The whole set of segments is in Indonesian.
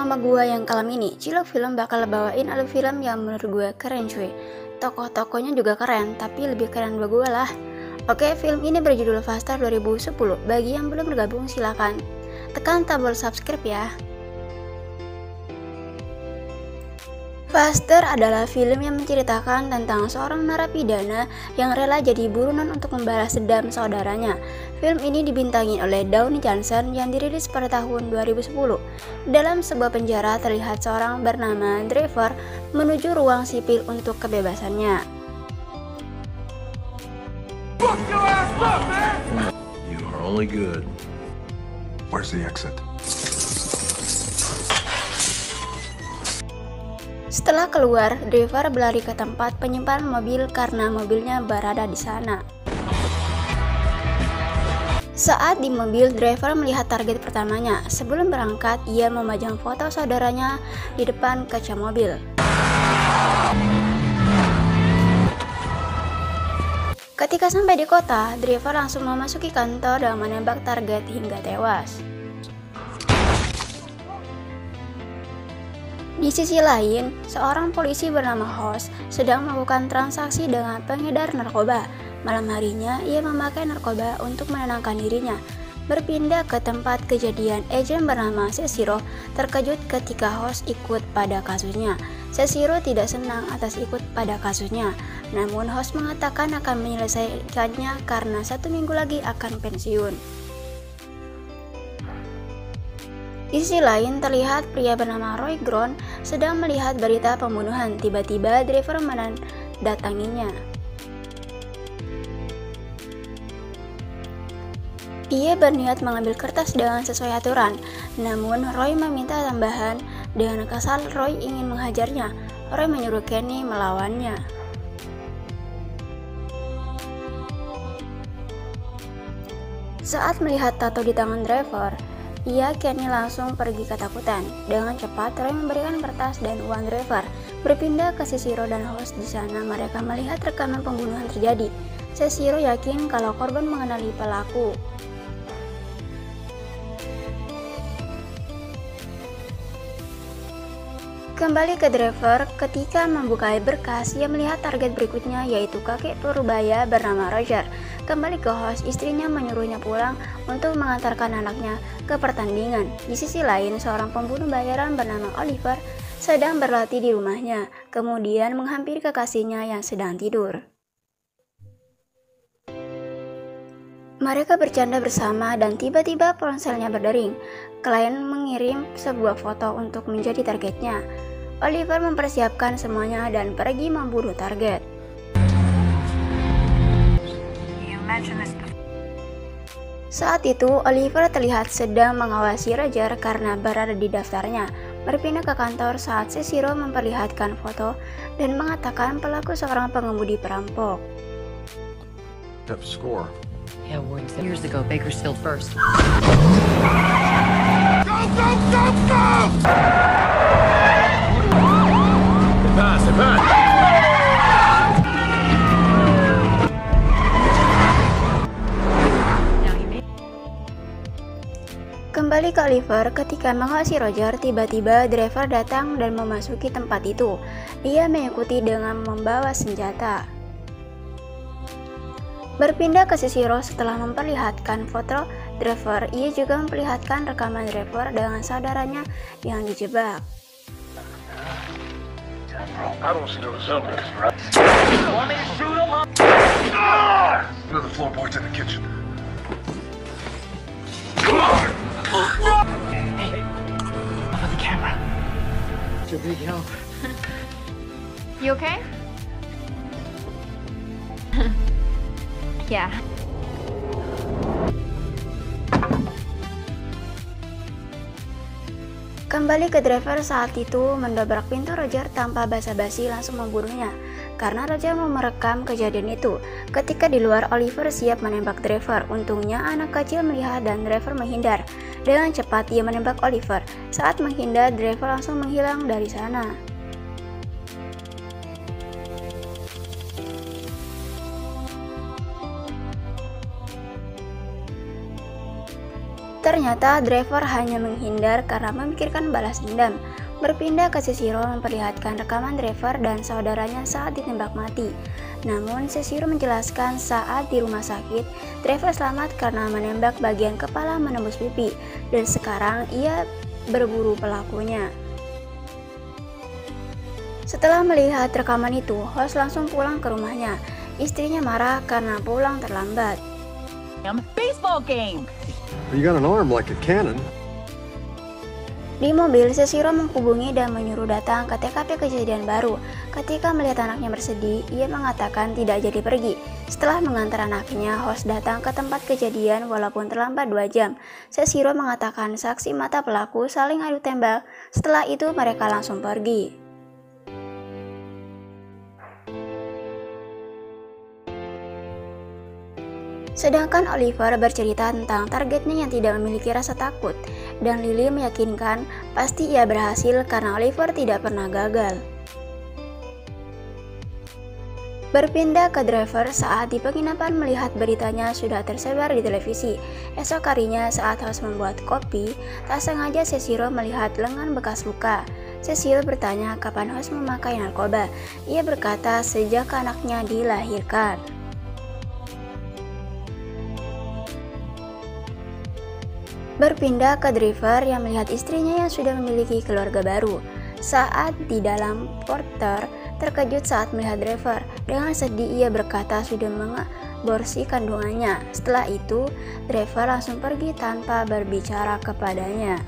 sama gua yang kalem ini, Cilok Film bakal bawain alur film yang menurut gue keren cuy. Tokoh-tokohnya juga keren, tapi lebih keren buat gue lah. Oke, film ini berjudul Faster 2010. Bagi yang belum bergabung silakan tekan tombol subscribe ya. Faster adalah film yang menceritakan tentang seorang narapidana yang rela jadi buronan untuk membalas dendam saudaranya. Film ini dibintangi oleh Dwayne Johnson yang dirilis pada tahun 2010. Dalam sebuah penjara terlihat seorang bernama Trevor menuju ruang sipil untuk kebebasannya. You are only good. Where's the exit? Setelah keluar, driver berlari ke tempat penyimpanan mobil karena mobilnya berada di sana. Saat di mobil, driver melihat target pertamanya. Sebelum berangkat, ia memajang foto saudaranya di depan kaca mobil. Ketika sampai di kota, driver langsung memasuki kantor dan menembak target hingga tewas. Di sisi lain, seorang polisi bernama Hoss sedang melakukan transaksi dengan pengedar narkoba. Malam harinya, ia memakai narkoba untuk menenangkan dirinya. Berpindah ke tempat kejadian, agen bernama Cesiro terkejut ketika Hoss ikut pada kasusnya. Cesiro tidak senang atas ikut pada kasusnya, namun Hoss mengatakan akan menyelesaikannya karena 1 minggu lagi akan pensiun. Di sisi lain, terlihat pria bernama Roy Grown sedang melihat berita pembunuhan. Tiba-tiba, driver mendatanginya. Ia berniat mengambil kertas dengan sesuai aturan, namun Roy meminta tambahan. Dengan kesal, Roy ingin menghajarnya. Roy menyuruh Kenny melawannya. Saat melihat tato di tangan driver, Kenny langsung pergi ketakutan. Dengan cepat, Roy memberikan kertas dan uang driver. Berpindah ke Cesiro dan Hoss. Di sana mereka melihat rekaman pembunuhan terjadi. Cesiro yakin kalau korban mengenali pelaku. Kembali ke driver, ketika membuka berkas, ia melihat target berikutnya yaitu kakek purbaya bernama Roger. Kembali ke Hoss, istrinya menyuruhnya pulang untuk mengantarkan anaknya ke pertandingan. Di sisi lain, seorang pembunuh bayaran bernama Oliver sedang berlatih di rumahnya, kemudian menghampiri kekasihnya yang sedang tidur. Mereka bercanda bersama dan tiba-tiba ponselnya berdering. Klien mengirim sebuah foto untuk menjadi targetnya. Oliver mempersiapkan semuanya dan pergi membunuh target. Saat itu, Oliver terlihat sedang mengawasi Roger karena berada di daftarnya. Berpindah ke kantor saat Cesiro memperlihatkan foto dan mengatakan pelaku seorang pengemudi perampok. Have score. Yeah, years ago, Bakersfield first. Go, go, go, go! Advance. Kembali ke Oliver, ketika mengawasi Roger, tiba-tiba driver datang dan memasuki tempat itu. Ia mengikuti dengan membawa senjata. Berpindah ke Cesiro setelah memperlihatkan foto driver, ia juga memperlihatkan rekaman driver dengan saudaranya yang dijebak. I don't see the resemblance, right? You want me to shoot him? You're the floorboards in the kitchen. Hey, up on the camera. It's your big help. You okay? Yeah. Kembali ke driver saat itu mendobrak pintu Roger tanpa basa-basi langsung membunuhnya. Karena Roger mau merekam kejadian itu. Ketika di luar, Oliver siap menembak driver. Untungnya anak kecil melihat dan driver menghindar. Dengan cepat ia menembak Oliver. Saat menghindar, driver langsung menghilang dari sana. Ternyata driver hanya menghindar karena memikirkan balas dendam. Berpindah ke Seshiro memperlihatkan rekaman driver dan saudaranya saat ditembak mati. Namun Seshiro menjelaskan saat di rumah sakit, driver selamat karena menembak bagian kepala menembus pipi, dan sekarang ia berburu pelakunya. Setelah melihat rekaman itu, host langsung pulang ke rumahnya. Istrinya marah karena pulang terlambat. Baseball game. You got an arm like a cannon. Di mobil, Seshiro menghubungi dan menyuruh datang ke TKP kejadian baru. Ketika melihat anaknya bersedih, ia mengatakan tidak jadi pergi. Setelah mengantar anaknya, host datang ke tempat kejadian walaupun terlambat 2 jam. Seshiro mengatakan saksi mata pelaku saling adu tembak. Setelah itu mereka langsung pergi. Sedangkan Oliver bercerita tentang targetnya yang tidak memiliki rasa takut, dan Lily meyakinkan pasti ia berhasil karena Oliver tidak pernah gagal. Berpindah ke driver saat di penginapan melihat beritanya sudah tersebar di televisi. Esok harinya saat host membuat kopi, tak sengaja Seshiro melihat lengan bekas luka. Seshiro bertanya kapan host memakai narkoba. Ia berkata sejak anaknya dilahirkan. Berpindah ke driver yang melihat istrinya yang sudah memiliki keluarga baru. Saat di dalam, Porter terkejut saat melihat driver. Dengan sedih ia berkata sudah mengaborsi kandungannya. Setelah itu, driver langsung pergi tanpa berbicara kepadanya.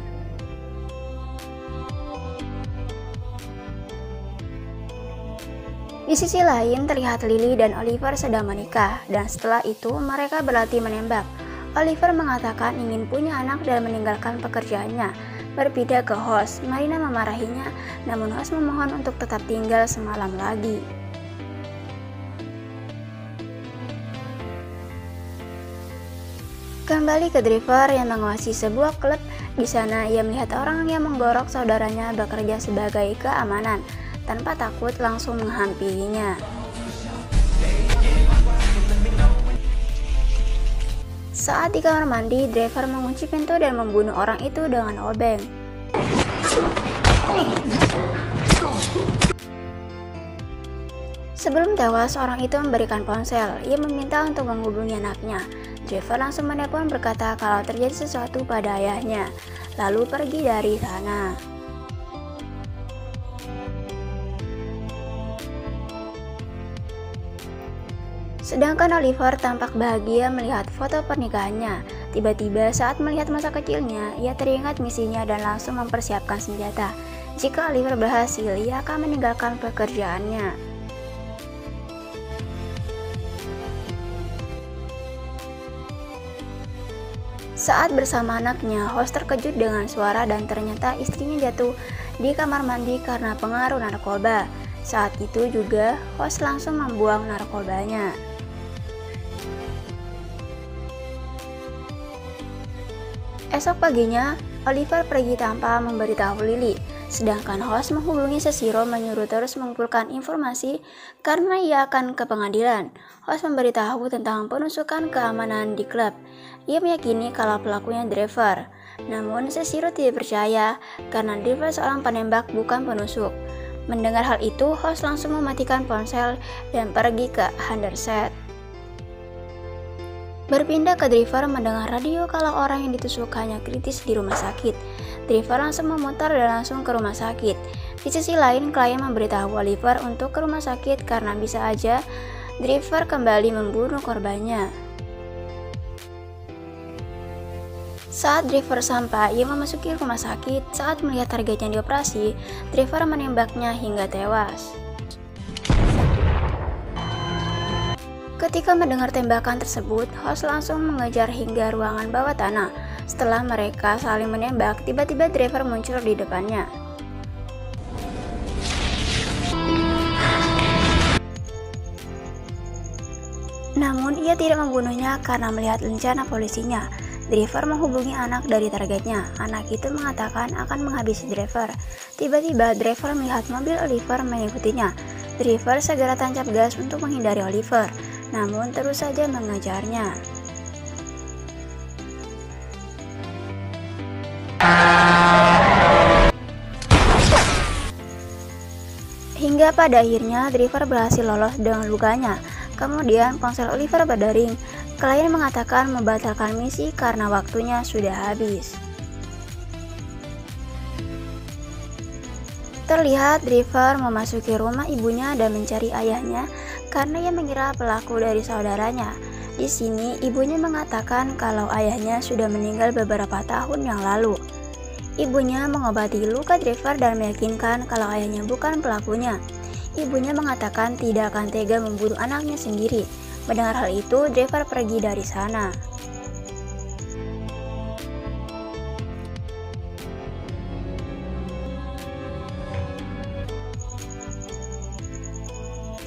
Di sisi lain terlihat Lily dan Oliver sedang menikah, dan setelah itu mereka berlatih menembak. Oliver mengatakan ingin punya anak dan meninggalkan pekerjaannya. Berpindah ke host, Marina memarahinya, namun host memohon untuk tetap tinggal semalam lagi. Kembali ke driver yang menguasai sebuah klub. Di sana ia melihat orang yang menggorok saudaranya bekerja sebagai keamanan. Tanpa takut langsung menghampirinya. Saat di kamar mandi, driver mengunci pintu dan membunuh orang itu dengan obeng. Sebelum tewas, orang itu memberikan ponsel. Ia meminta untuk menghubungi anaknya. Driver langsung menelpon berkata kalau terjadi sesuatu pada ayahnya, lalu pergi dari sana. Sedangkan Oliver tampak bahagia melihat foto pernikahannya. Tiba-tiba saat melihat masa kecilnya, ia teringat misinya dan langsung mempersiapkan senjata. Jika Oliver berhasil, ia akan meninggalkan pekerjaannya. Saat bersama anaknya, host terkejut dengan suara dan ternyata istrinya jatuh di kamar mandi karena pengaruh narkoba. Saat itu juga, host langsung membuang narkobanya. Esok paginya, Oliver pergi tanpa memberitahu Lily, sedangkan host menghubungi Seshiro menyuruh terus mengumpulkan informasi karena ia akan ke pengadilan. Host memberitahu tentang penusukan keamanan di klub. Ia meyakini kalau pelakunya driver, namun Seshiro tidak percaya karena driver seorang penembak bukan penusuk. Mendengar hal itu, host langsung mematikan ponsel dan pergi ke Henderset. Berpindah ke driver mendengar radio kalau orang yang ditusukkannya kritis di rumah sakit. Driver langsung memutar dan langsung ke rumah sakit. Di sisi lain, klien memberitahu Oliver untuk ke rumah sakit karena bisa aja driver kembali membunuh korbannya. Saat driver sampai, ia memasuki rumah sakit. Saat melihat targetnya dioperasi, driver menembaknya hingga tewas. Ketika mendengar tembakan tersebut, host langsung mengejar hingga ruangan bawah tanah. Setelah mereka saling menembak, tiba-tiba driver muncul di depannya. Namun ia tidak membunuhnya karena melihat rencana polisinya. Driver menghubungi anak dari targetnya. Anak itu mengatakan akan menghabisi driver. Tiba-tiba driver melihat mobil Oliver mengikutinya. Driver segera tancap gas untuk menghindari Oliver, namun terus saja mengejarnya. Hingga pada akhirnya driver berhasil lolos dengan lukanya. Kemudian ponsel Oliver berdering. Klien mengatakan membatalkan misi karena waktunya sudah habis. Terlihat driver memasuki rumah ibunya dan mencari ayahnya karena ia mengira pelaku dari saudaranya. Di sini ibunya mengatakan kalau ayahnya sudah meninggal beberapa tahun yang lalu. Ibunya mengobati luka driver dan meyakinkan kalau ayahnya bukan pelakunya. Ibunya mengatakan tidak akan tega membunuh anaknya sendiri. Mendengar hal itu, driver pergi dari sana.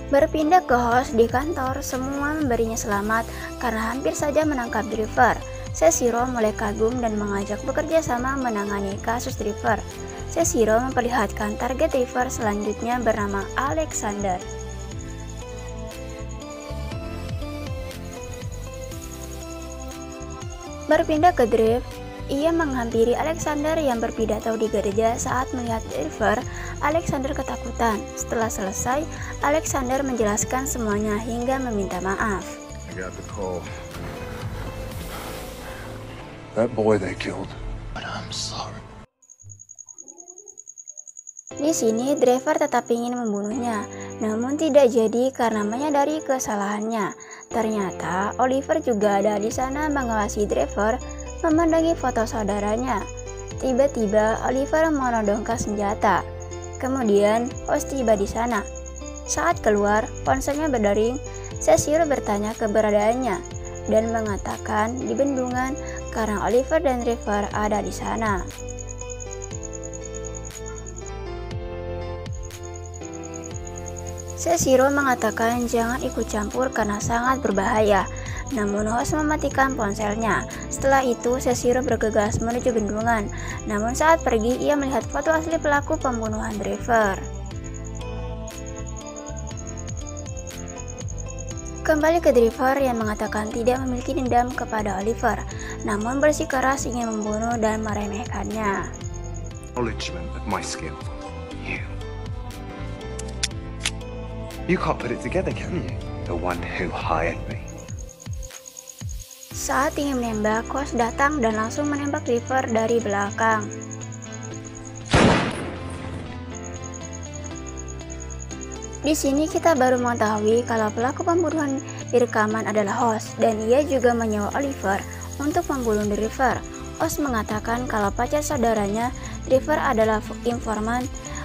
Berpindah ke host di kantor, semua memberinya selamat karena hampir saja menangkap driver. Seshiro mulai kagum dan mengajak bekerja sama menangani kasus driver. Seshiro memperlihatkan target driver selanjutnya bernama Alexander. Berpindah ke Drift, ia menghampiri Alexander yang berpidato di gereja. Saat melihat driver, Alexander ketakutan. Setelah selesai, Alexander menjelaskan semuanya hingga meminta maaf. I got the call. That boy they killed. But I'm sorry. Di sini, driver tetap ingin membunuhnya, namun tidak jadi karena menyadari kesalahannya. Ternyata, Oliver juga ada di sana mengawasi driver memandangi foto saudaranya. Tiba-tiba, Oliver menodongkan senjata. Kemudian, host tiba di sana. Saat keluar, ponselnya berdering. Seshiro bertanya keberadaannya dan mengatakan di bendungan karena Oliver dan driver ada di sana. Seshiro mengatakan jangan ikut campur karena sangat berbahaya, namun host mematikan ponselnya. Setelah itu, Seshiro bergegas menuju bendungan, namun saat pergi ia melihat foto asli pelaku pembunuhan driver. Kembali ke driver yang mengatakan tidak memiliki dendam kepada Oliver, namun bersikeras ingin membunuh dan meremehkannya. Acknowledgement of my skill. You can't put it together, can you? The one who hired me. Saat ingin menembak, host datang dan langsung menembak driver dari belakang. Di sini kita baru mengetahui kalau pelaku pembunuhan di rekaman adalah host dan ia juga menyewa Oliver untuk membunuh driver. Host mengatakan kalau pacar saudaranya, driver adalah informan.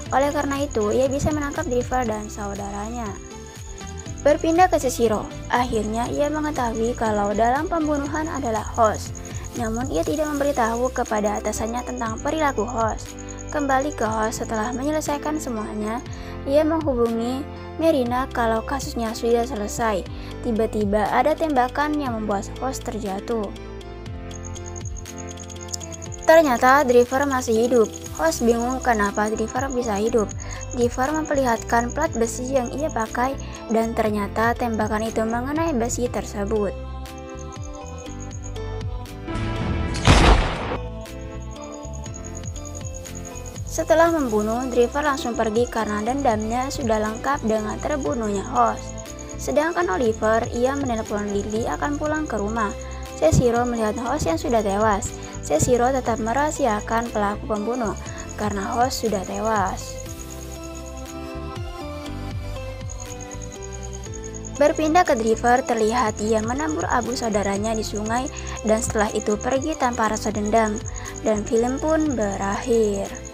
Oleh karena itu, ia bisa menangkap driver dan saudaranya. Berpindah ke Seshiro, akhirnya ia mengetahui kalau dalam pembunuhan adalah host. Namun ia tidak memberitahu kepada atasannya tentang perilaku host. Kembali ke host setelah menyelesaikan semuanya, ia menghubungi Merina kalau kasusnya sudah selesai. Tiba-tiba ada tembakan yang membuat host terjatuh. Ternyata driver masih hidup. Host bingung kenapa driver bisa hidup. Driver memperlihatkan plat besi yang ia pakai dan ternyata tembakan itu mengenai besi tersebut. Setelah membunuh, driver langsung pergi karena dendamnya sudah lengkap dengan terbunuhnya host. Sedangkan Oliver, ia menelpon Lily akan pulang ke rumah. Seshiro melihat host yang sudah tewas. Seshiro tetap merahasiakan pelaku pembunuh karena host sudah tewas. Berpindah ke driver, terlihat ia menabur abu saudaranya di sungai dan setelah itu pergi tanpa rasa dendam. Dan film pun berakhir.